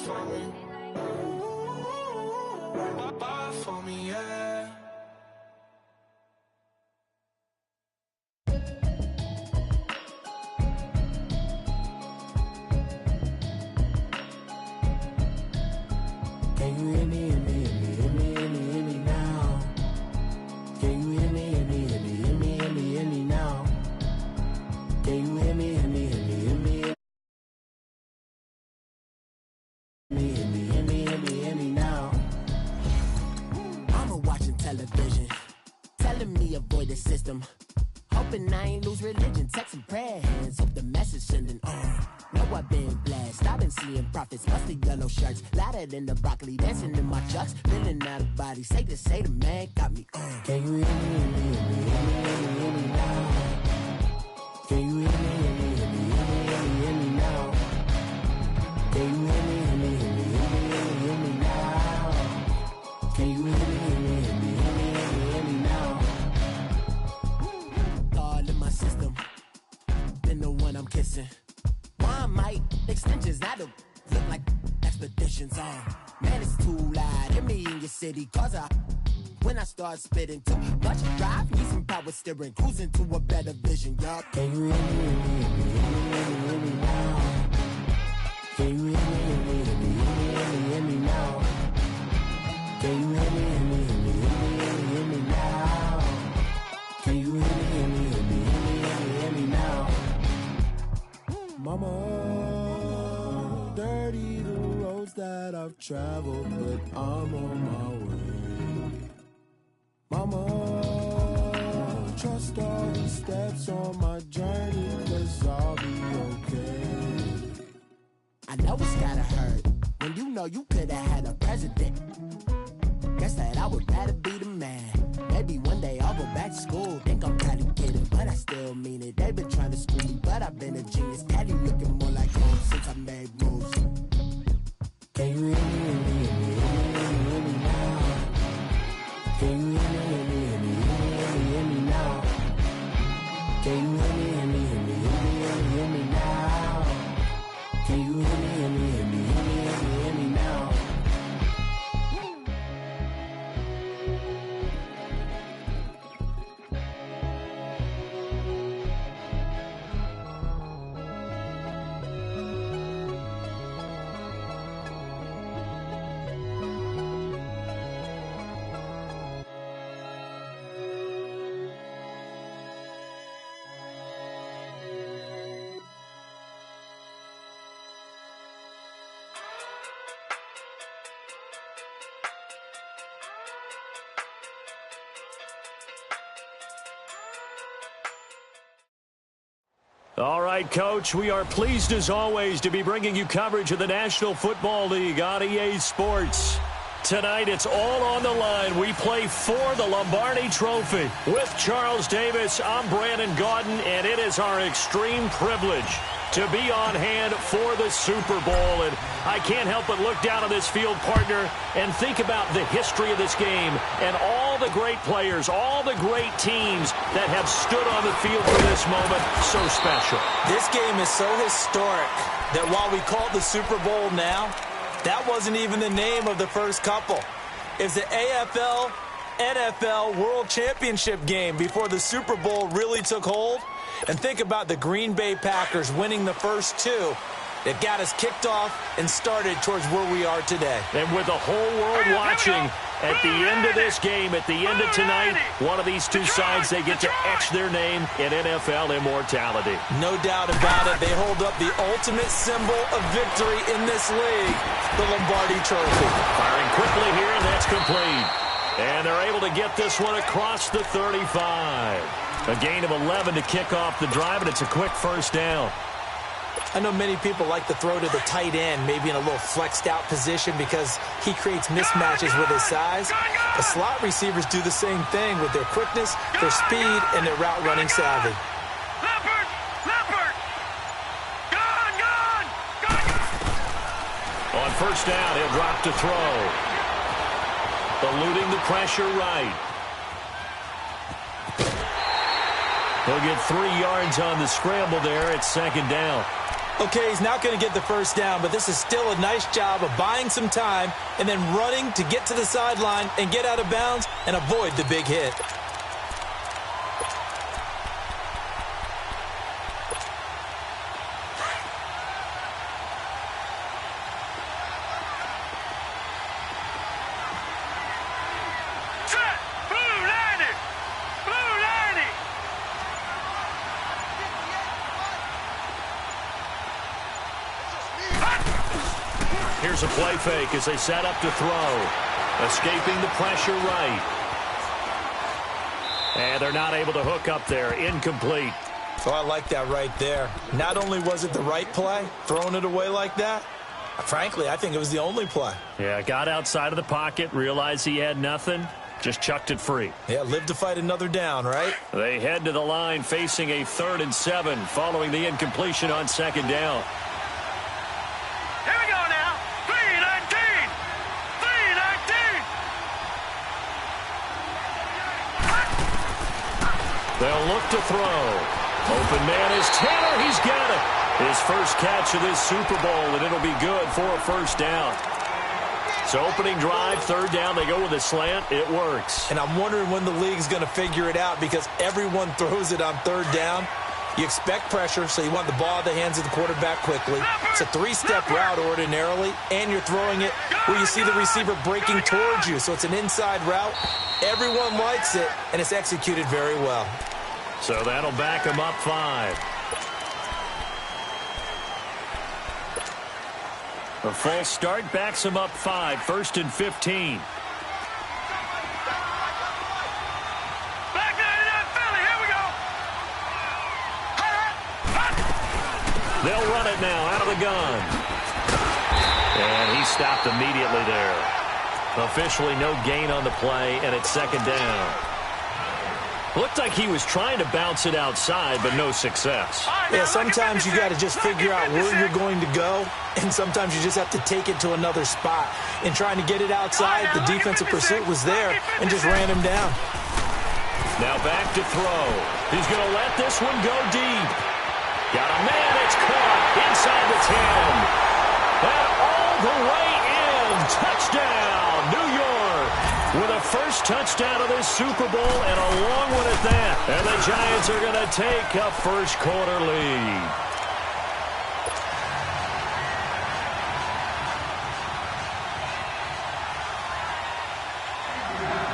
for me. Buy for me, yeah. Can you hear me, hear me, hear me, hear me, hear me, hear me now? Can you hear me, hear me, hear me, hear me, hear me, hear me now? Can you hear me, hear me, hear me, hear me, hear me now? Mama watching television, telling me avoid the system. Hoping I ain't lose religion, texting prayer hands, hope the message sending on. Know I've been blessed, I've been seeing prophets, busted yellow shirts, louder than the broccoli, dancing in my chucks, feeling out of body, say the man got me on. Can you hear me, hear me, hear me, hear me, hear me now? Can you hear me, hear me, hear me, hear me, hear me, hear me now? Can you hear me, hear me, hear me, hear me, hear me, hear me now? Can you hear me, hear me, hear me, hear me, hear me, hear me now? All in my system, been the one I'm kissing. One might extensions that'll look like expeditions on. Man, it's too loud. Hear me in your city, cause when I start spitting too much drive, need some power steering, cruising to a better vision, y'all. Can you hear me, hear me, hear me, hear me, hear me now? Can you hear me, hear me, hear me, hear me, hear me, hear me now? Can you hear me, hear me, hear me, hear me, hear me, hear me now? Can you hear me, hear me, hear me, hear me, hear me, hear me now? Mama, dirty the roads that I've traveled, but I'm on my way. Mama, trust all the steps on my journey, 'cause I'll be okay. I know it's gotta hurt when you know you could've had a president. Guess that I would rather be the man. Maybe one day I'll go back to school. Think I'm kinda kidding, but I still mean it. They've been trying to school me, but I've been a genius. Daddy looking more like home since I made moves. Can you hear me, hear me, hear me, hear me, hear me now? Can you hear me, hear me, hear me, hear me, hear me, hear me now? Can you hear me, hear me, hear me, hear me, hear me, hear me now? Can you hear me, hear me, hear me, hear me, hear me, hear me now? All right, Coach, we are pleased as always to be bringing you coverage of the National Football League on EA Sports. Tonight, it's all on the line. We play for the Lombardi Trophy. With Charles Davis, I'm Brandon Gaudin, and it is our extreme privilege to be on hand for the Super Bowl. And I can't help but look down on this field, partner, and think about the history of this game and all the great players, all the great teams that have stood on the field for this moment. So special. This game is so historic that while we call it the Super Bowl now, that wasn't even the name of the first couple. It's the AFL, NFL World Championship game before the Super Bowl really took hold. And think about the Green Bay Packers winning the first two that got us kicked off and started towards where we are today. And with the whole world watching, at the end of this game, at the end of tonight, one of these two sides, they get to etch their name in NFL immortality. No doubt about it. They hold up the ultimate symbol of victory in this league, the Lombardi Trophy. Firing quickly here, and that's complete. And they're able to get this one across the 35. A gain of 11 to kick off the drive, and it's a quick first down. I know many people like to throw to the tight end, maybe in a little flexed out position because he creates mismatches with his size. The slot receivers do the same thing with their quickness, their speed, and their route running savvy. On first down, he'll drop to throw. Eluding the pressure right. He'll get 3 yards on the scramble there at second down. Okay, he's not going to get the first down, but this is still a nice job of buying some time and then running to get to the sideline and get out of bounds and avoid the big hit. Here's a play fake as they set up to throw. Escaping the pressure right. And they're not able to hook up there. Incomplete. So I like that right there. Not only was it the right play, throwing it away like that, frankly, I think it was the only play. Yeah, got outside of the pocket, realized he had nothing, just chucked it free. Yeah, live to fight another down, right? They head to the line facing a 3rd and 7 following the incompletion on 2nd down. Here we go now. 3-19. 3-19. They'll look to throw. Open man is Tanner. He's got it. His first catch of this Super Bowl, and it'll be good for a 1st down. So opening drive, 3rd down, they go with a slant. It works. And I'm wondering when the league's going to figure it out because everyone throws it on 3rd down. You expect pressure, so you want the ball in the hands of the quarterback quickly. It's a 3-step route ordinarily, and you're throwing it where you see the receiver breaking towards you. So it's an inside route. Everyone likes it, and it's executed very well. So that'll back him up 5. A false start backs him up 5, 1st and 15. They'll run it now out of the gun. And he stopped immediately there. Officially no gain on the play, and it's 2nd down. Looked like he was trying to bounce it outside, but no success. Yeah, sometimes you got to just figure out where you're going to go, and sometimes you just have to take it to another spot. In trying to get it outside, the defensive pursuit was there and just ran him down. Now back to throw. He's going to let this one go deep. Got a man, it's caught inside the 10. And all the way in. Touchdown, New York. With a first touchdown of this Super Bowl and a long one at that. And the Giants are going to take a first-quarter lead.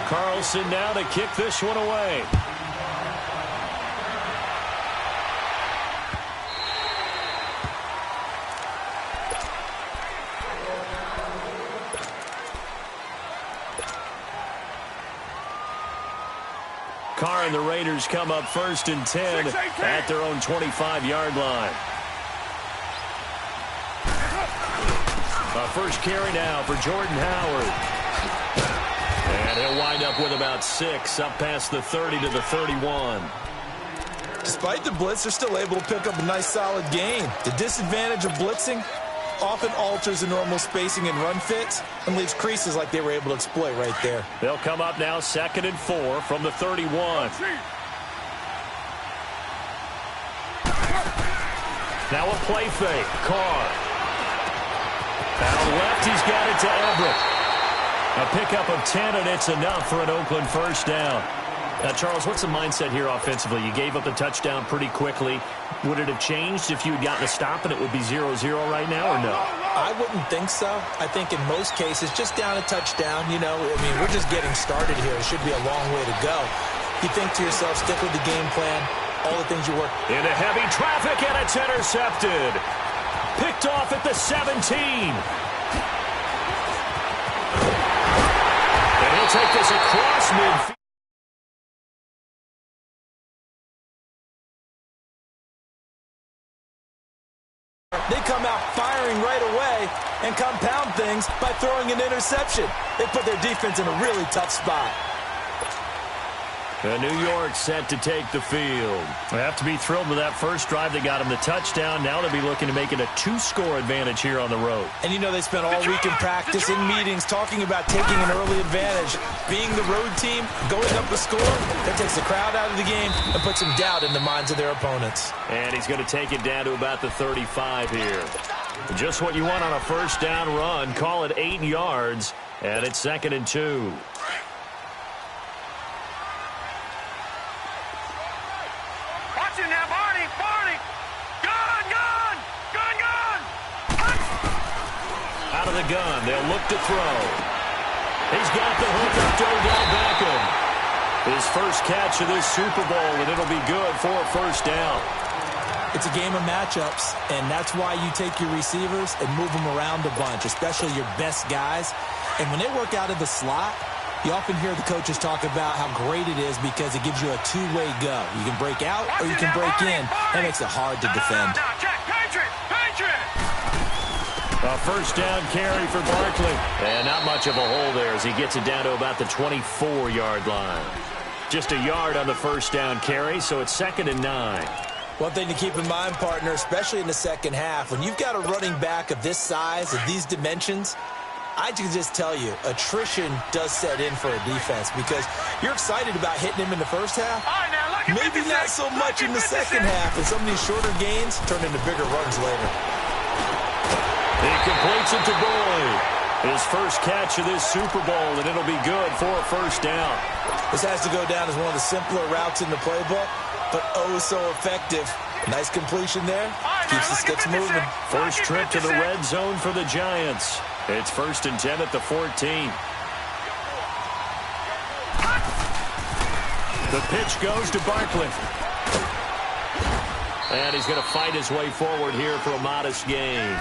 Carlson now to kick this one away. Carr and the Raiders come up 1st and 10 at their own 25-yard line. A first carry now for Jordan Howard. And he'll wind up with about 6, up past the 30 to the 31. Despite the blitz, they're still able to pick up a nice, solid gain. The disadvantage of blitzing often alters the normal spacing and run fits and leaves creases like they were able to exploit right there. They'll come up now 2nd and 4 from the 31. Now a play fake. Carr. Down left, he's got it to Everett. A pickup of 10, and it's enough for an Oakland first down. Now, Charles, what's the mindset here offensively? You gave up the touchdown pretty quickly. Would it have changed if you had gotten a stop and it would be 0-0 right now, or no? I wouldn't think so. I think in most cases, just down a touchdown, you know, I mean, we're just getting started here. It should be a long way to go. You think to yourself, stick with the game plan, all the things you work. Into heavy traffic, and it's intercepted. Picked off at the 17. And he'll take this across midfield. They come out firing right away and compound things by throwing an interception. They put their defense in a really tough spot. New York set to take the field. They have to be thrilled with that first drive that got them the touchdown. Now they'll be looking to make it a 2-score advantage here on the road. And you know they spent all week in practice, in meetings, talking about taking an early advantage. Being the road team, going up the score, that takes the crowd out of the game and puts some doubt in the minds of their opponents. And he's going to take it down to about the 35 here. Just what you want on a first down run. Call it 8 yards, and it's 2nd and 2. Out of the gun, they'll look to throw. He's got the hook up to Odell Beckham. His first catch of this Super Bowl, and it'll be good for a first down. It's a game of matchups, and that's why you take your receivers and move them around a bunch, especially your best guys. And when they work out of the slot, you often hear the coaches talk about how great it is because it gives you a two-way go. You can break out or you can break in. That makes it hard to defend. A first down carry for Barkley. And not much of a hole there as he gets it down to about the 24-yard line. Just a yard on the first down carry, so it's 2nd and 9. One thing to keep in mind, partner, especially in the second half, when you've got a running back of this size, of these dimensions, I can just tell you, attrition does set in for a defense because you're excited about hitting him in the first half. Maybe not so much in the second half, and some of these shorter gains turn into bigger runs later. He completes it to Boyd. His first catch of this Super Bowl, and it'll be good for a first down. This has to go down as one of the simpler routes in the playbook, but oh so effective. Nice completion there. Keeps the sticks moving. First trip to the red zone for the Giants. It's 1st and 10 at the 14. The pitch goes to Barkley. And he's going to fight his way forward here for a modest gain.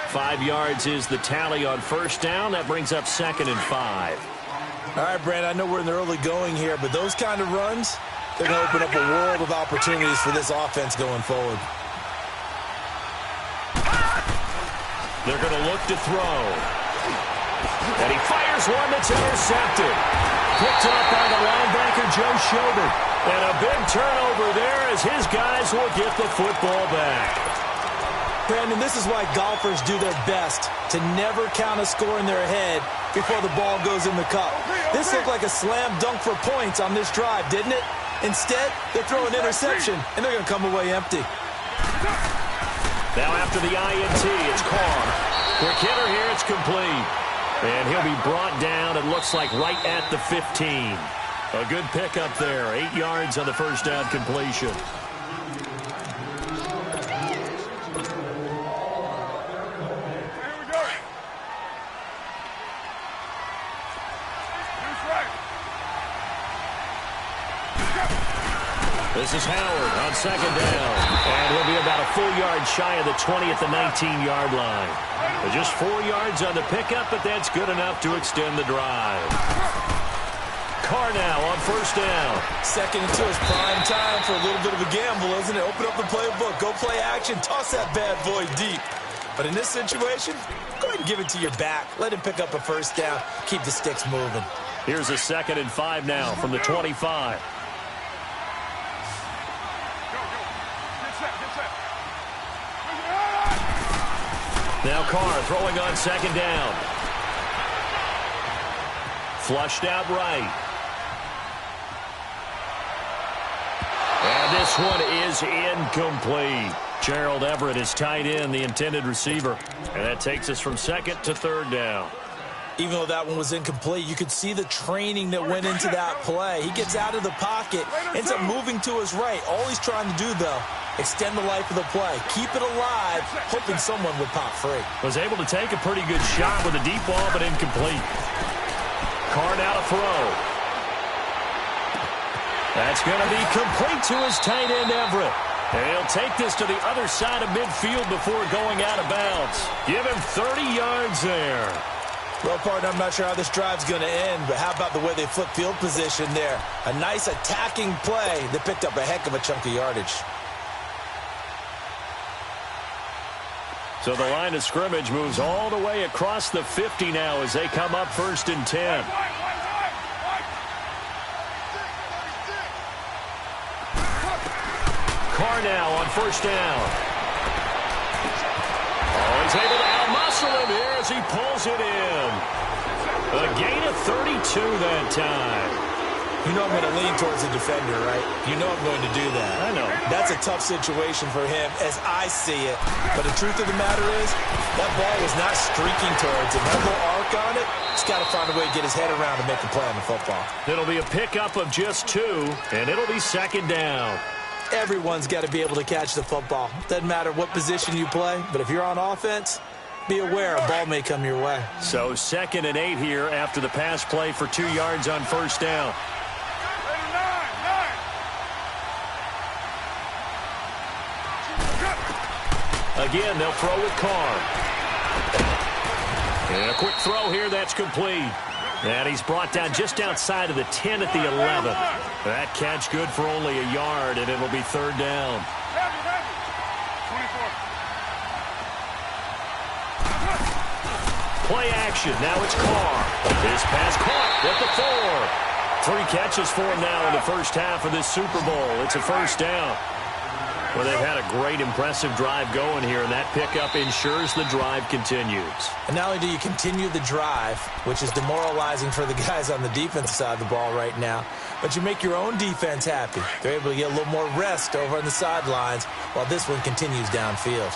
5 yards is the tally on first down. That brings up 2nd and 5. All right, Brand, I know we're in the early going here, but those kind of runs, they're going to open up a world of opportunities for this offense going forward. They're going to look to throw. And he fires one that's intercepted. Picked up by the linebacker, Joe Schobert. And a big turnover there as his guys will get the football back. Brandon, this is why golfers do their best to never count a score in their head before the ball goes in the cup. This looked like a slam dunk for points on this drive, didn't it? Instead, they throw an interception, and they're going to come away empty. Now after the INT, it's Carr. Quick hitter here, it's complete. And he'll be brought down, it looks like, right at the 15. A good pickup there. 8 yards on the first down completion. This is Howard on 2nd down. And he'll be about a full yard shy of the 20 at the 19-yard line. Just 4 yards on the pickup, but that's good enough to extend the drive. Carr now on first down. 2nd and 2 is prime time for a little bit of a gamble, isn't it? Open up the playbook, go play action, toss that bad boy deep. But in this situation, go ahead and give it to your back. Let him pick up a first down. Keep the sticks moving. Here's a 2nd and 5 now from the 25. Now Carr throwing on 2nd down. Flushed out right. And this one is incomplete. Gerald Everett is tight end, the intended receiver. And that takes us from 2nd to 3rd down. Even though that one was incomplete, you could see the training that went into that play. He gets out of the pocket, ends up moving to his right. All he's trying to do, though, extend the life of the play. Keep it alive, hoping someone would pop free. Was able to take a pretty good shot with a deep ball, but incomplete. Carr now to throw. That's going to be complete to his tight end, Everett. And he'll take this to the other side of midfield before going out of bounds. Give him 30 yards there. Well, partner, I'm not sure how this drive's going to end, but how about the way they flip field position there? A nice attacking play that picked up a heck of a chunk of yardage. So the line of scrimmage moves all the way across the 50 now as they come up 1st and 10. Carr now on first down. Oh, he's able to outmuscle him here as he pulls it in. A gain of 32 that time. You know I'm going to lean towards the defender, right? You know I'm going to do that. I know. That's a tough situation for him as I see it. But the truth of the matter is, that ball was not streaking towards him. That little arc on it, he's got to find a way to get his head around to make a play on the football. It'll be a pickup of just 2, and it'll be second down. Everyone's got to be able to catch the football. Doesn't matter what position you play, but if you're on offense, be aware a ball may come your way. So 2nd and 8 here after the pass play for 2 yards on first down. Again, they'll throw with Carr. And a quick throw here, that's complete. And he's brought down just outside of the 10 at the 11. That catch good for only a yard, and it'll be 3rd down. 24. Play action, now it's Carr. His pass caught at the 4. 3 catches for him now in the first half of this Super Bowl. It's a first down. Well, they've had a great, impressive drive going here, and that pickup ensures the drive continues. And not only do you continue the drive, which is demoralizing for the guys on the defensive side of the ball right now, but you make your own defense happy. They're able to get a little more rest over on the sidelines while this one continues downfield.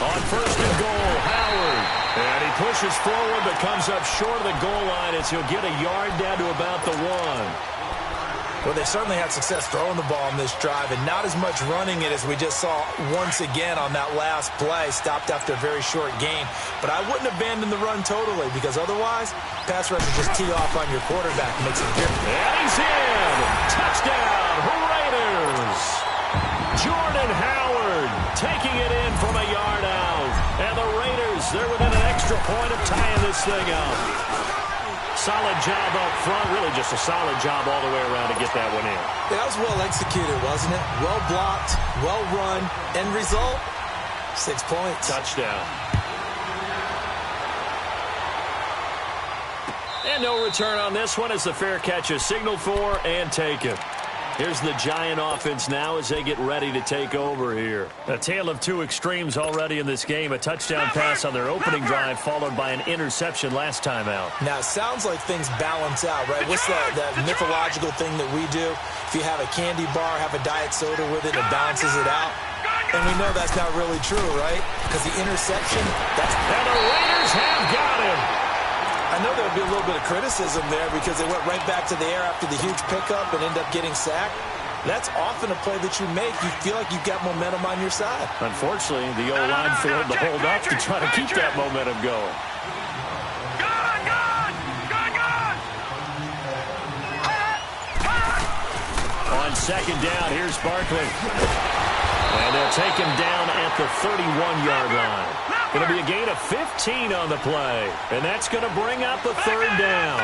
On 1st and goal, Howard. And he pushes forward but comes up short of the goal line as he'll get a yard down to about the 1. Well, they certainly had success throwing the ball on this drive and not as much running it as we just saw once again on that last play. Stopped after a very short gain. But I wouldn't abandon the run totally because otherwise, pass rush would just tee off on your quarterback and makes it different. And he's in! Touchdown, Raiders! Jordan Howard taking it in from a yard out. And the Raiders, they're within an extra point of tying this thing up. Solid job up front, really just a solid job all the way around to get that one in. That was well executed, wasn't it? Well blocked, well run. End result, 6 points. Touchdown. And no return on this one as the fair catch is signaled for and taken. Here's the Giant offense now as they get ready to take over here. A tale of 2 extremes already in this game. A touchdown pass on their opening drive followed by an interception last time out. Now, it sounds like things balance out, right? What's that mythological thing that we do? If you have a candy bar, have a diet soda with it, it balances it out. And we know that's not really true, right? Because the interception, that's... And the Raiders have got him. I know there would be a little bit of criticism there because they went right back to the air after the huge pickup and end up getting sacked. That's often a play that you make. You feel like you've got momentum on your side. Unfortunately, the O-line failed to hold up to try to keep that momentum going. On 2nd down, here's Barkley. And they'll take him down at the 31-yard line. Going to be a gain of 15 on the play. And that's going to bring up a 3rd down.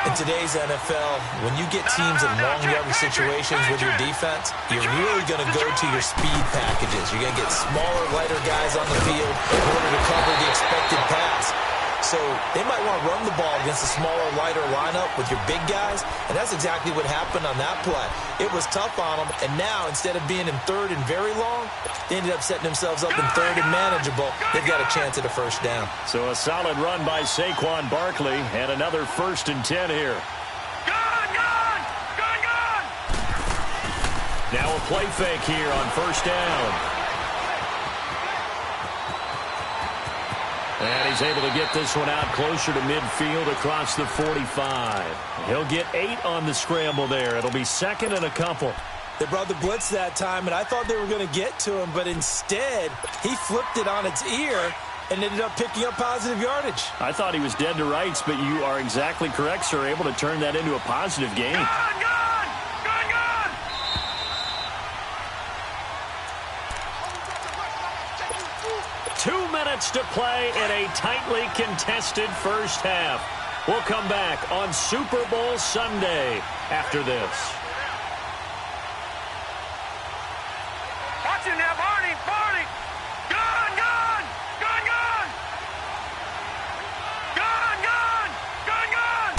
In today's NFL, when you get teams in long yardage situations with your defense, you're really going to go to your speed packages. You're going to get smaller, lighter guys on the field in order to cover the expected pass. So they might want to run the ball against a smaller, lighter lineup with your big guys, and that's exactly what happened on that play. It was tough on them, and now instead of being in 3rd and very long, they ended up setting themselves up in 3rd and manageable. They've got a chance at a 1st down. So a solid run by Saquon Barkley, and another 1st and 10 here. Now a play fake here on 1st down. And he's able to get this one out closer to midfield across the 45. He'll get 8 on the scramble there. It'll be 2nd and a couple. They brought the blitz that time, and I thought they were going to get to him, but instead, he flipped it on its ear and ended up picking up positive yardage. I thought he was dead to rights, but you are exactly correct, sir. Able to turn that into a positive gain. 2 minutes to play in a tightly contested first half. We'll come back on Super Bowl Sunday after this. Watch him now, Barney, Barney. Gun, gun, gun, gun. Gun, gun, gun, gun.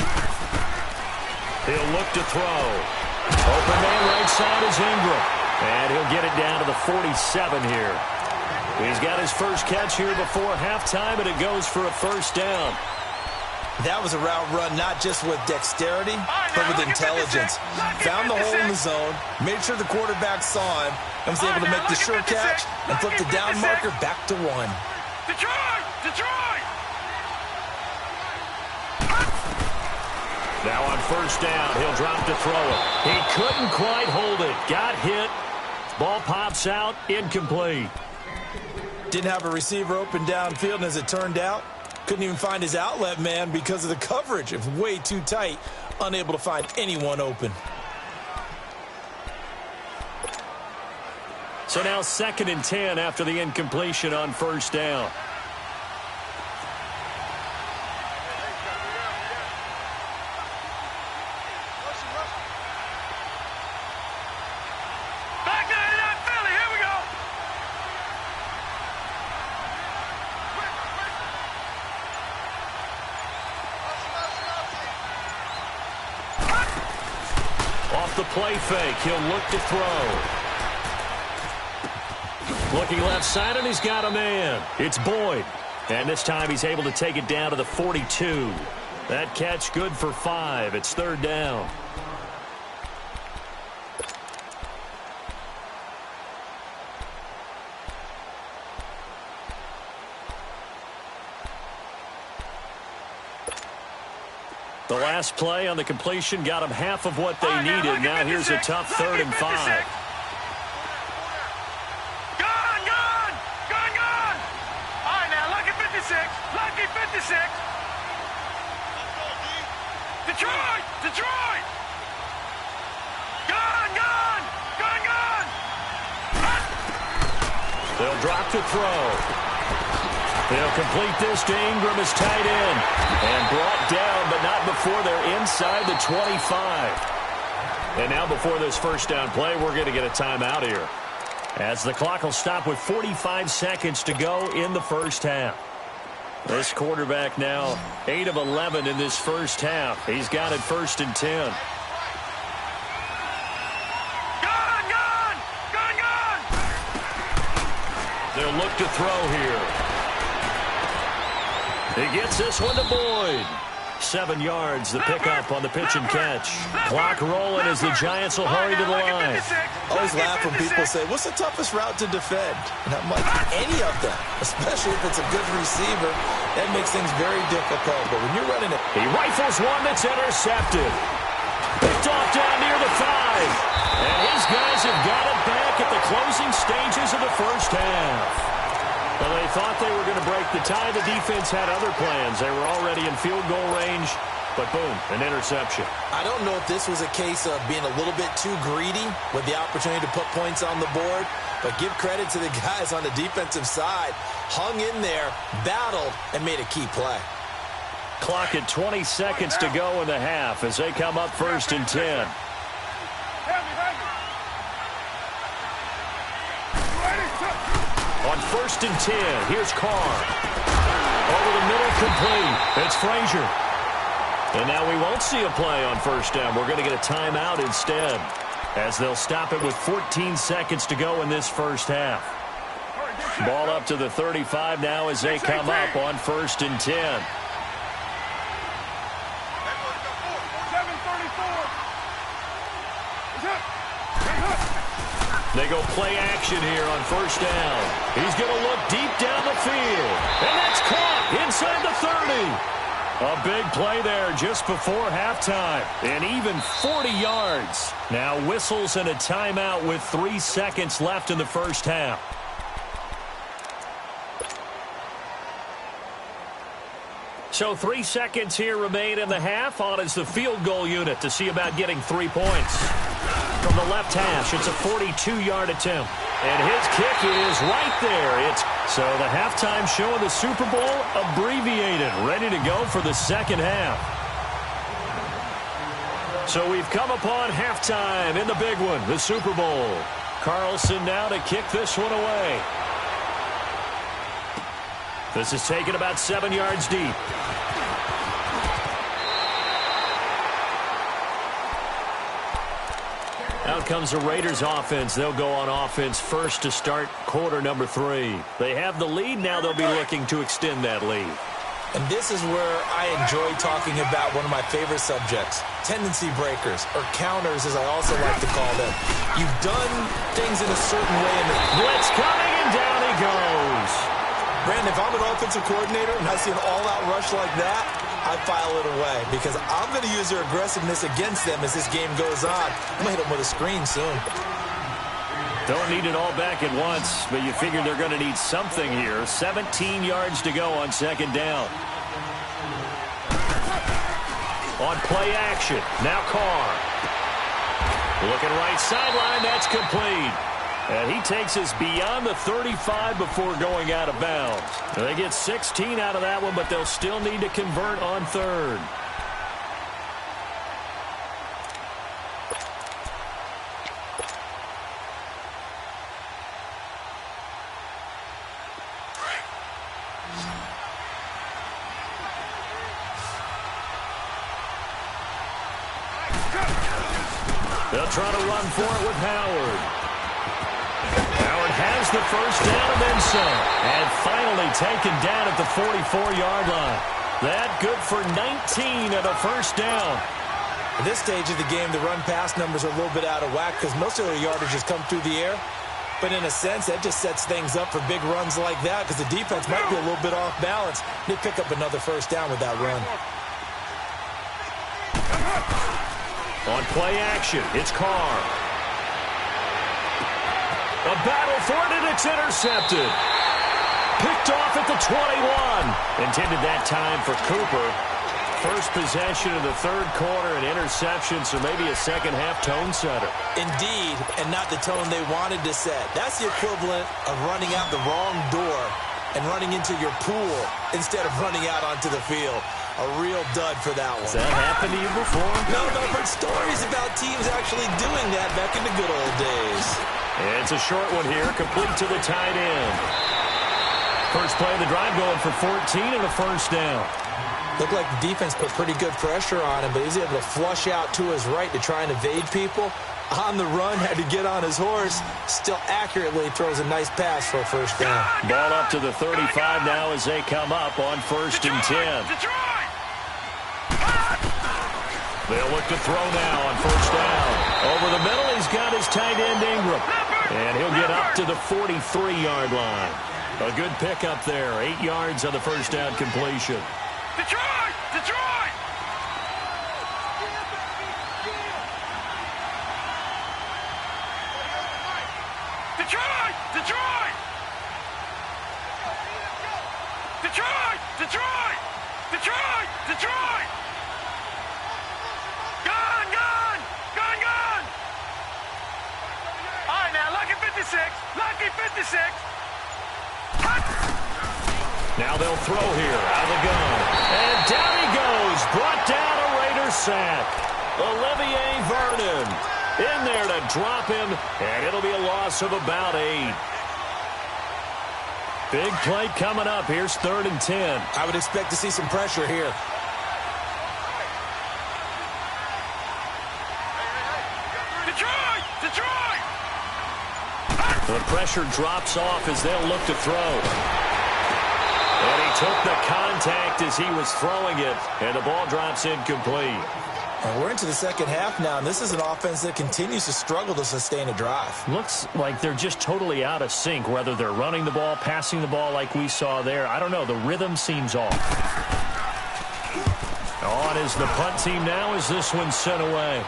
He'll look to throw. Open man right side is Ingram. And he'll get it down to the 47 here. He's got his first catch here before halftime, and it goes for a first down. That was a route run not just with dexterity, but with intelligence. Found the hole in the zone, made sure the quarterback saw him, and was able to make the sure catch and flip the down marker back to 1. Detroit! Detroit! Now on first down, he'll drop to throw it. He couldn't quite hold it. Got hit. Ball pops out. Incomplete. Didn't have a receiver open downfield, and as it turned out, couldn't even find his outlet man because of the coverage. It was way too tight. Unable to find anyone open. So now 2nd and 10 after the incompletion on first down. Back to 89 Philly. Here we go. Off the play fake, he'll look to throw. Looking left side, and he's got a man. It's Boyd. And this time he's able to take it down to the 42. That catch good for 5. It's 3rd down. The last play on the completion got them half of what they needed. Now here's a tough 3rd and 5. Lucky 56. Detroit! Detroit! Gone! Gone! Gone! Gone! They'll drop to throw. They'll complete this to Ingram as tight end. And brought down, but not before they're inside the 25. And now before this first down play, we're going to get a timeout here, as the clock will stop with 45 seconds to go in the first half. This quarterback now 8 of 11 in this first half. He's got it 1st and 10. Gone, gone, gone, gone. They'll look to throw here. He gets this one to Boyd. 7 yards, the pickup on the pitch and catch. Clock rolling as the Giants will hurry to the line. Always laugh when people say, what's the toughest route to defend? And I'm like, any of them, especially if it's a good receiver. That makes things very difficult. But when you're running it, he rifles one that's intercepted. Picked off down near the 5. And his guys have got it back at the closing stages of the first half. Well, they thought they were going to break the tie. The defense had other plans. They were already in field goal range, but boom, an interception. I don't know if this was a case of being a little bit too greedy with the opportunity to put points on the board, but give credit to the guys on the defensive side. Hung in there, battled, and made a key play. Clock at 20 seconds to go in the half as they come up 1st and 10. On 1st and 10, here's Carr. Over the middle, complete. It's Frazier. And now we won't see a play on first down. We're going to get a timeout instead, as they'll stop it with 14 seconds to go in this first half. Ball up to the 35 now as they come up on 1st and 10. They go play action here on first down. He's going to look deep down the field. And that's caught inside the 30. A big play there just before halftime. And even 40 yards. Now whistles and a timeout with 3 seconds left in the first half. So 3 seconds here remain in the half. On is the field goal unit to see about getting 3 points. From the left hash, it's a 42-yard attempt. And his kick is right there. So the halftime show of the Super Bowl abbreviated, ready to go for the second half. So we've come upon halftime in the big one, the Super Bowl. Carlson now to kick this one away. This is taken about 7 yards deep. Out comes the Raiders offense. They'll go on offense first to start quarter number 3. They have the lead. Now they'll be looking to extend that lead. And this is where I enjoy talking about one of my favorite subjects, tendency breakers, or counters as I also like to call them. You've done things in a certain way. Blitz coming, and down he goes. Brandon, if I'm an offensive coordinator and I see an all-out rush like that, I file it away because I'm going to use their aggressiveness against them as this game goes on. I'm going to hit them with a screen soon. Don't need it all back at once, but you figure they're going to need something here. 17 yards to go on second down. On play action, now Carr. Looking right sideline, that's complete. And he takes us beyond the 35 before going out of bounds. They get 16 out of that one, but they'll still need to convert on third. They'll try to run for it with Howard. Howard has the first down and then some. And finally taken down at the 44-yard line. That good for 19 at a first down. At this stage of the game, the run-pass numbers are a little bit out of whack because most of their yardage has come through the air. But in a sense, that just sets things up for big runs like that because the defense might be a little bit off balance. They pick up another first down with that run. On play action, it's Carr. A battle for it, and it's intercepted. Picked off at the 21. Intended that time for Cooper. First possession of the third quarter, an interception, so maybe a second-half tone setter. Indeed, and not the tone they wanted to set. That's the equivalent of running out the wrong door and running into your pool instead of running out onto the field. A real dud for that one. Has that happened to you before? No, but I've heard stories about teams actually doing that back in the good old days. It's a short one here, complete to the tight end. First play of the drive going for 14 and a first down. Looked like the defense put pretty good pressure on him, but he's able to flush out to his right to try and evade people. On the run, had to get on his horse. Still accurately throws a nice pass for a first down. Ball up to the 35 now as they come up on first and 10. They'll look to throw now on first down. Over the middle, he's got his tight end Ingram. And he'll get up to the 43-yard line. A good pickup there. 8 yards on the first down completion. Detroit! Detroit! Detroit! Detroit! Detroit! Detroit! Detroit! Detroit! Gone! Gone! Gone! Gone! All right, now, lucky 56. Lucky 56. Now they'll throw here out of the gun. And down he goes. Brought down a Raider sack. Olivier Vernon in there to drop him. And it'll be a loss of about 8. Big play coming up. Here's 3rd and 10. I would expect to see some pressure here. Detroit! Detroit! The pressure drops off as they'll look to throw. And he took the contact as he was throwing it. And the ball drops incomplete. And we're into the second half now, and this is an offense that continues to struggle to sustain a drive. Looks like they're just totally out of sync, whether they're running the ball, passing the ball like we saw there. I don't know. The rhythm seems off. On is the punt team now as this one's sent away.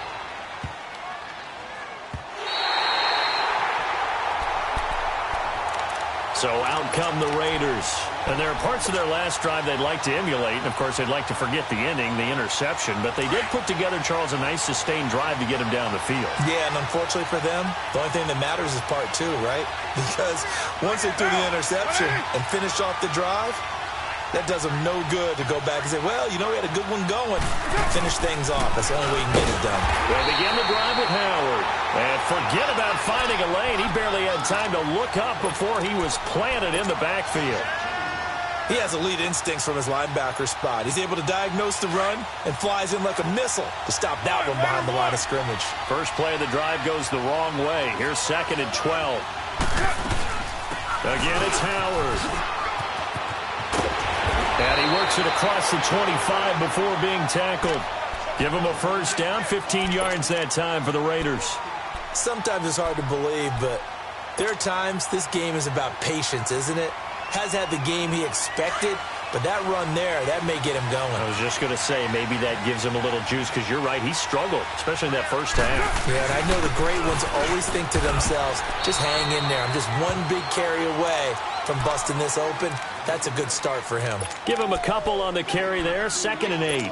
So out come the Raiders. And there are parts of their last drive they'd like to emulate. And, of course, they'd like to forget the ending, the interception. But they did put together, Charles, a nice sustained drive to get him down the field. Yeah, and unfortunately for them, the only thing that matters is part 2, right? Because once they threw the interception and finished off the drive, that does them no good to go back and say, well, you know, we had a good one going. Finish things off. That's the only way you can get it done. They begin the drive with Howard. And forget about finding a lane. He barely had time to look up before he was planted in the backfield. He has elite instincts from his linebacker spot. He's able to diagnose the run and flies in like a missile to stop that one behind the line of scrimmage. First play of the drive goes the wrong way. Here's 2nd and 12. Again, it's Howard. And he works it across the 25 before being tackled. Give him a first down, 15 yards that time for the Raiders. Sometimes it's hard to believe, but there are times this game is about patience, isn't it? Has had the game he expected, but that run there, that may get him going. I was just going to say, maybe that gives him a little juice, because you're right, he struggled, especially in that first half. Yeah, and I know the great ones always think to themselves, just hang in there. I'm just one big carry away from busting this open. That's a good start for him. Give him a couple on the carry there, 2nd and 8.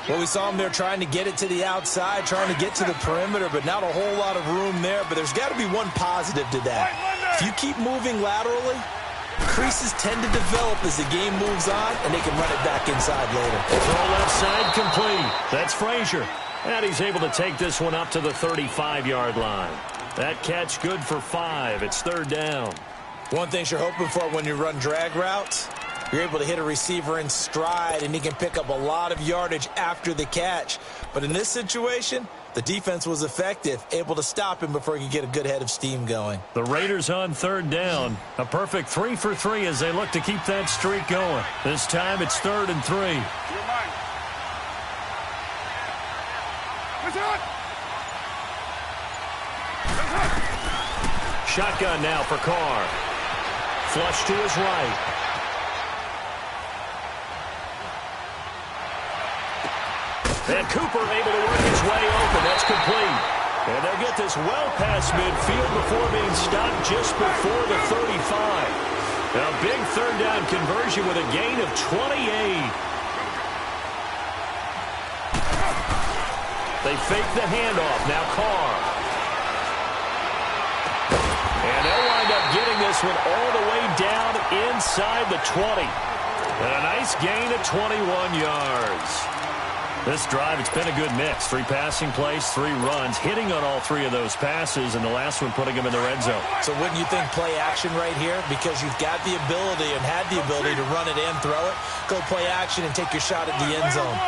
Well, we saw him there trying to get it to the outside, trying to get to the perimeter, but not a whole lot of room there. But there's got to be one positive to that. If you keep moving laterally, creases tend to develop as the game moves on, and they can run it back inside later. Throw left side complete. That's Frazier. And he's able to take this one up to the 35-yard line. That catch good for 5. It's 3rd down. One thing you're hoping for when you run drag routes, you're able to hit a receiver in stride, and he can pick up a lot of yardage after the catch. But in this situation, the defense was effective, able to stop him before he could get a good head of steam going. The Raiders on 3rd down. A perfect 3 for 3 as they look to keep that streak going. This time it's 3rd and 3. Shotgun now for Carr. Flush to his right. And Cooper able to work his way open. That's complete. And they'll get this well past midfield before being stopped just before the 35. A big 3rd down conversion with a gain of 28. They fake the handoff. Now Carr. And they'll wind up getting this one all the way down inside the 20. And a nice gain of 21 yards. This drive, it's been a good mix. 3 passing plays, 3 runs, hitting on all 3 of those passes, and the last one putting him in the red zone. So wouldn't you think play action right here? Because you've got the ability and had the ability to run it and throw it. Go play action and take your shot at the end zone.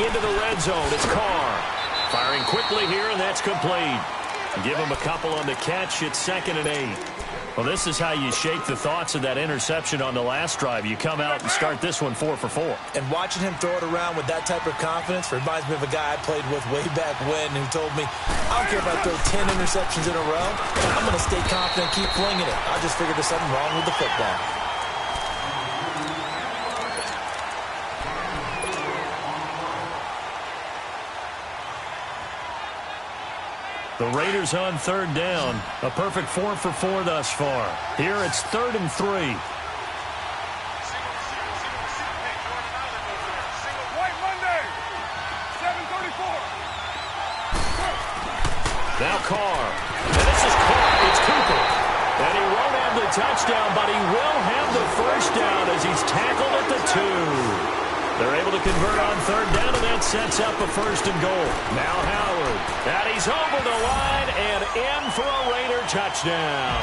Into the red zone, it's Carr. Firing quickly here, and that's complete. Give him a couple on the catch. It's 2nd and 8. Well, this is how you shake the thoughts of that interception on the last drive. You come out and start this one 4 for 4. And watching him throw it around with that type of confidence reminds me of a guy I played with way back when who told me, I don't care if I throw 10 interceptions in a row. I'm going to stay confident, keep flinging it. I just figured there's something wrong with the football. The Raiders on 3rd down. A perfect 4 for 4 thus far. Here it's 3rd and 3. Now Carr. And this is caught. It's Cooper. And he won't have the touchdown, but he will have the first down as he's tackled at the 2. They're able to convert on 3rd down, and that sets up a 1st and goal. Now Howard. And he's over the line and in for a Raider touchdown.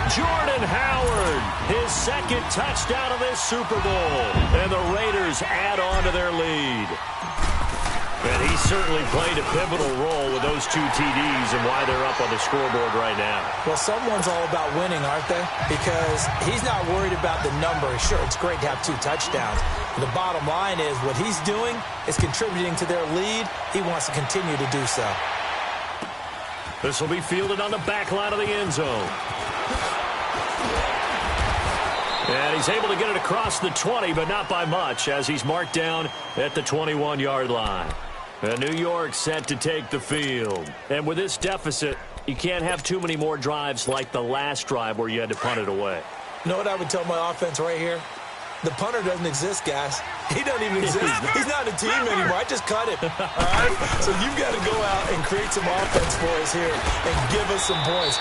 Jordan Howard, his 2nd touchdown of this Super Bowl. And the Raiders add on to their lead. And he certainly played a pivotal role with those 2 TDs and why they're up on the scoreboard right now. Well, someone's all about winning, aren't they? Because he's not worried about the number. Sure, it's great to have 2 touchdowns. But the bottom line is what he's doing is contributing to their lead. He wants to continue to do so. This will be fielded on the back line of the end zone. And he's able to get it across the 20, but not by much, as he's marked down at the 21-yard line. And New York set to take the field. And with this deficit, you can't have too many more drives like the last drive where you had to punt it away. You know what I would tell my offense right here? The punter doesn't exist, guys. He doesn't even exist. He's not a team anymore. I just cut him. All right? So you've got to go out and create some offense for us here and give us some points.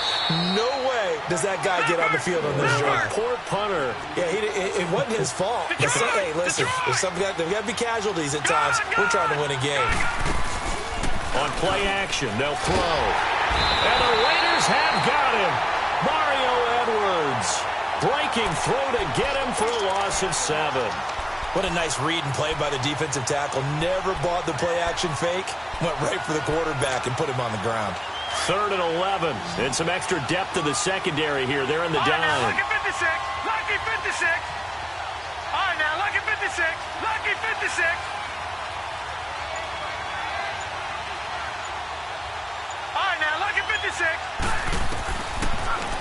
No way does that guy get on the field on this drive. Poor punter. Yeah, it wasn't his fault. Hey, listen, there's got to be casualties at times. We're trying to win a game. On play action, they'll throw. And the Raiders Raiders have got him. Mario Edwards breaking through to get him for a loss of 7. What a nice read and play by the defensive tackle. Never bought the play-action fake. Went right for the quarterback and put him on the ground. 3rd and 11. And some extra depth to the secondary here. They're in the dime. Lucky 56. Lucky 56. All right, now, lucky 56. Lucky 56. All right, now, lucky 56.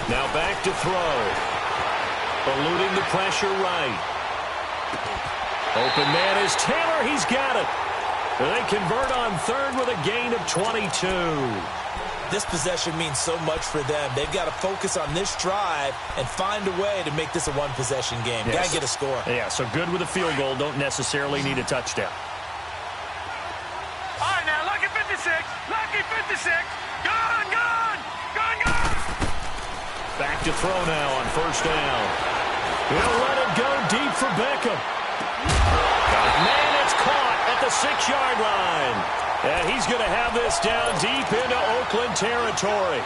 Now back to throw. Eluding the pressure right. Open man is Taylor. He's got it. They convert on 3rd with a gain of 22. This possession means so much for them. They've got to focus on this drive and find a way to make this a one-possession game. Yes. Got to get a score. Yeah, so good with a field goal. Don't necessarily need a touchdown. All right, now, lucky 56. Lucky 56. Gone, gone. Gone, gone. Back to throw now on 1st down. He'll let it go deep for Beckham. Man, it's caught at the 6-yard line. And he's going to have this down deep into Oakland territory.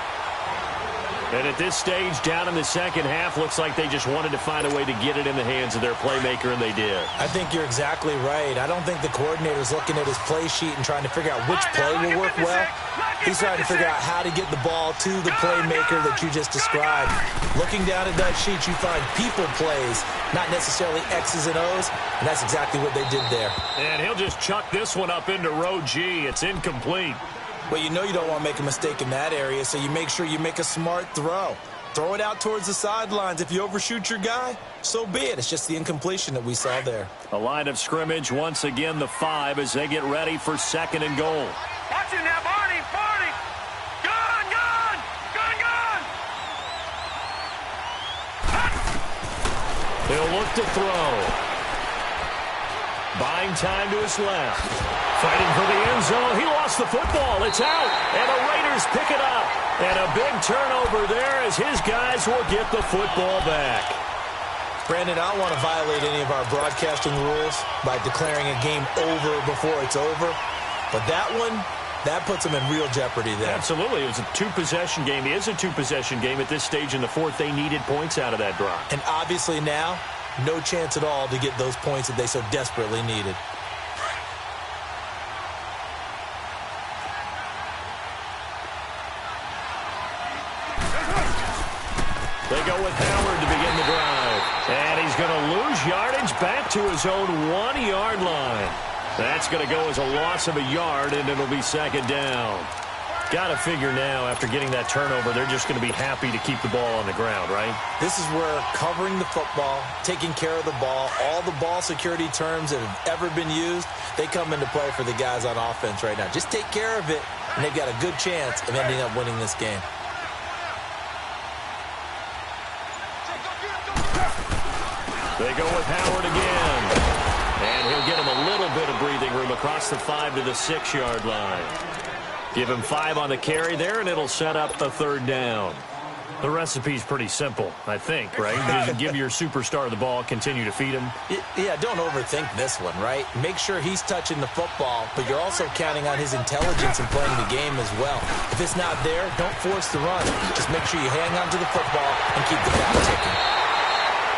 And at this stage, down in the second half, looks like they just wanted to find a way to get it in the hands of their playmaker, and they did. I think you're exactly right. I don't think the coordinator's looking at his play sheet and trying to figure out which play will work well. He's trying to figure out how to get the ball to the playmaker that you just described. Looking down at that sheet, you find people plays, not necessarily X's and O's, and that's exactly what they did there. And he'll just chuck this one up into row G. It's incomplete. Well, you know you don't want to make a mistake in that area, so you make sure you make a smart throw. Throw it out towards the sidelines. If you overshoot your guy, so be it. It's just the incompletion that we saw there. A line of scrimmage, once again the 5 as they get ready for 2nd and goal. Watch it now, Barney. Barney. Gone, gone. Gone, gone. He'll look to throw. Buying time to his left. Fighting for the end zone. He lost the football. It's out. And the Raiders pick it up. And a big turnover there as his guys will get the football back. Brandon, I don't want to violate any of our broadcasting rules by declaring a game over before it's over. But that one, that puts them in real jeopardy there. Absolutely. It was a 2-possession game. It is a 2-possession game. At this stage in the 4th, they needed points out of that drive. And obviously now, no chance at all to get those points that they so desperately needed. They go with Howard to begin the drive. And he's going to lose yardage back to his own 1-yard line. That's going to go as a loss of a yard, and it'll be 2nd down. Got to figure now, after getting that turnover, they're just going to be happy to keep the ball on the ground, right? This is where covering the football, taking care of the ball, all the ball security terms that have ever been used, they come into play for the guys on offense right now. Just take care of it, and they've got a good chance of ending up winning this game. They go with Howard again. And he'll get him a little bit of breathing room across the 5 to the 6-yard line. Give him 5 on the carry there, and it'll set up a 3rd down. The recipe's pretty simple, I think, right? Just give your superstar the ball, continue to feed him. Yeah, don't overthink this one, right? Make sure he's touching the football, but you're also counting on his intelligence in playing the game as well. If it's not there, don't force the run. Just make sure you hang on to the football and keep the clock ticking.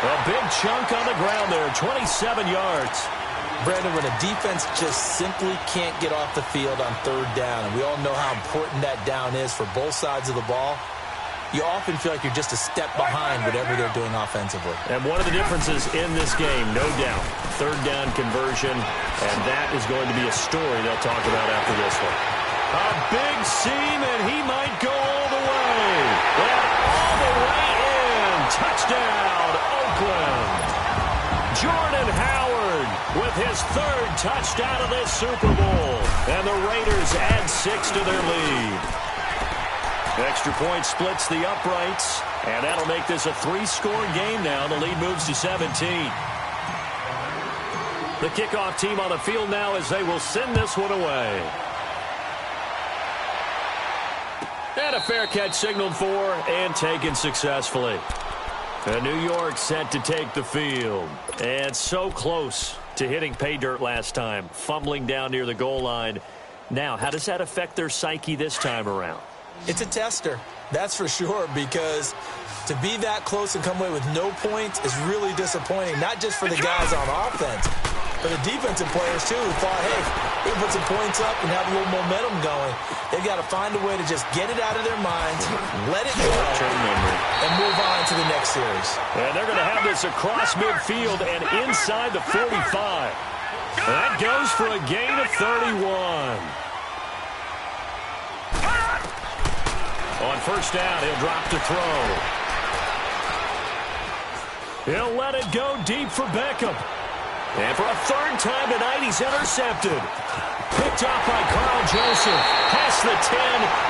A big chunk on the ground there, 27 yards. Brandon, when a defense just simply can't get off the field on 3rd down, and we all know how important that down is for both sides of the ball, you often feel like you're just a step behind whatever they're doing offensively. And one of the differences in this game, no doubt, 3rd down conversion, and that is going to be a story they'll talk about after this one. A big seam, and he might go all the way. And all the way in. Touchdown, Oakland. Jordan Howard with his 3rd touchdown of this Super Bowl. And the Raiders add 6 to their lead. Extra point splits the uprights, and that'll make this a 3-score game now. The lead moves to 17. The kickoff team on the field now as they will send this one away. And a fair catch signaled for and taken successfully. And New York set to take the field. And so close to hitting pay dirt last time, fumbling down near the goal line. Now, how does that affect their psyche this time around? It's a tester, that's for sure, because to be that close and come away with no points is really disappointing, not just for the guys on offense, but the defensive players, too, who thought, hey, we can put some points up and have a little momentum going. They've got to find a way to just get it out of their minds, let it go, and move on to the next series. And they're going to have this across midfield and inside the 45. That goes for a gain of 31. On first down, he'll drop to throw. He'll let it go deep for Beckham. And for a third time tonight, he's intercepted. Picked off by Carl Joseph. Past the 10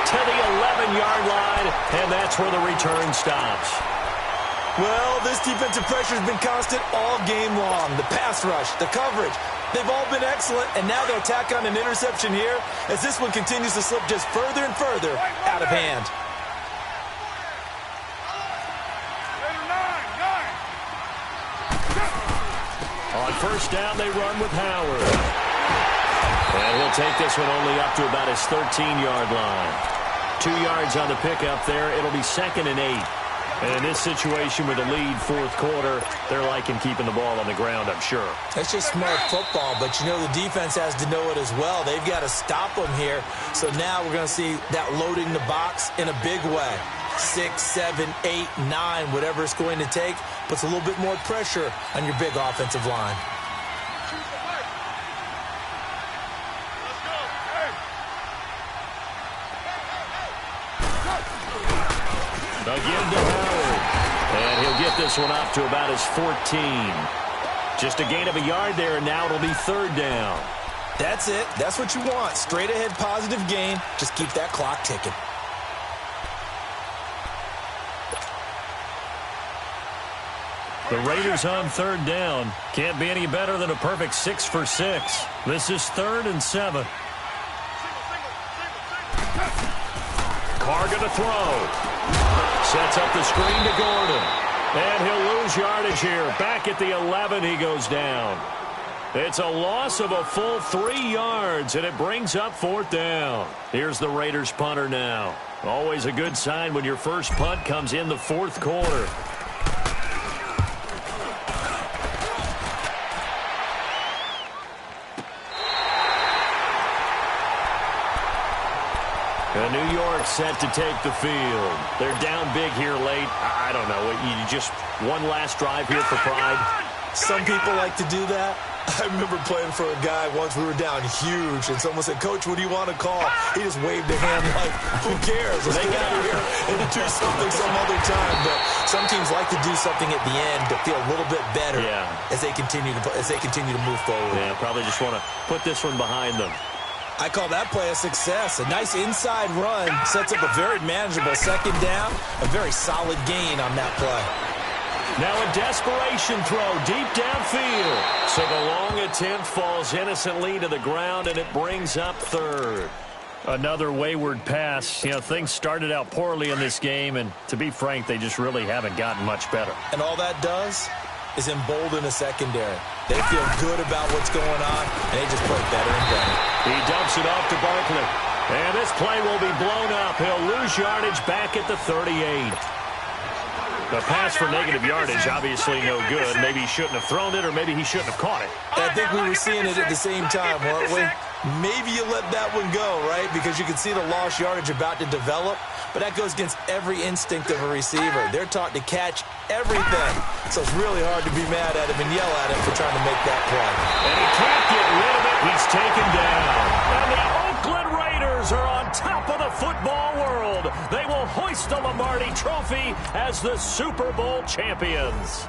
to the 11-yard line, and that's where the return stops. Well, this defensive pressure has been constant all game long. The pass rush, the coverage, they've all been excellent, and now they'll tack on an interception here as this one continues to slip just further and further out of hand. On first down, they run with Howard. And he'll take this one only up to about his 13-yard line. 2 yards on the pickup there. It'll be 2nd and 8. And in this situation with a lead fourth quarter, they're liking keeping the ball on the ground, I'm sure. That's just smart football, but you know the defense has to know it as well. They've got to stop them here. So now we're going to see that loading the box in a big way. 6, 7, 8, 9, whatever it's going to take, puts a little bit more pressure on your big offensive line. Again to Howard. And he'll get this one up to about his 14. Just a gain of a yard there, and now it'll be third down. That's it. That's what you want. Straight ahead positive gain. Just keep that clock ticking. The Raiders on third down. Can't be any better than a perfect 6 for 6. This is 3rd and 7. Carr going to throw. Sets up the screen to Gordon. And he'll lose yardage here. Back at the 11, he goes down. It's a loss of a full 3 yards, and it brings up 4th down. Here's the Raiders punter now. Always a good sign when your first punt comes in the 4th quarter. And New York set to take the field. They're down big here late. I don't know. You just one last drive here for pride. Some people like to do that. I remember playing for a guy once. We were down huge, and someone said, "Coach, what do you want to call?" He just waved a hand like, "Who cares? Let's get out of here and do something some other time." But some teams like to do something at the end to feel a little bit better as they continue to move forward. Yeah, probably just want to put this one behind them. I call that play a success. A nice inside run sets up a very manageable 2nd down, a very solid gain on that play. Now a desperation throw deep downfield. So the long attempt falls innocently to the ground, and it brings up 3rd. Another wayward pass. You know, things started out poorly in this game, and to be frank, they just really haven't gotten much better. And all that does is embolden a secondary. They feel good about what's going on, and they just play better and better. He dumps it off to Barkley. And this play will be blown up. He'll lose yardage back at the 38. The pass for negative yardage, obviously no good. Maybe he shouldn't have thrown it, or maybe he shouldn't have caught it. I think we were seeing it at the same time, weren't we? Maybe you let that one go, right? Because you can see the lost yardage about to develop. But that goes against every instinct of a receiver. They're taught to catch everything. So it's really hard to be mad at him and yell at him for trying to make that play. And he can't get rid of it. He's taken down. And the Oakland Raiders are on top of the football world. They will hoist the Lombardi Trophy as the Super Bowl champions.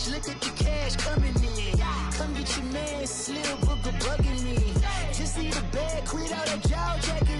Look at the cash coming in. Come get your man, Slim Booger bugging me. Just see the bag, quit all that jaw jacket.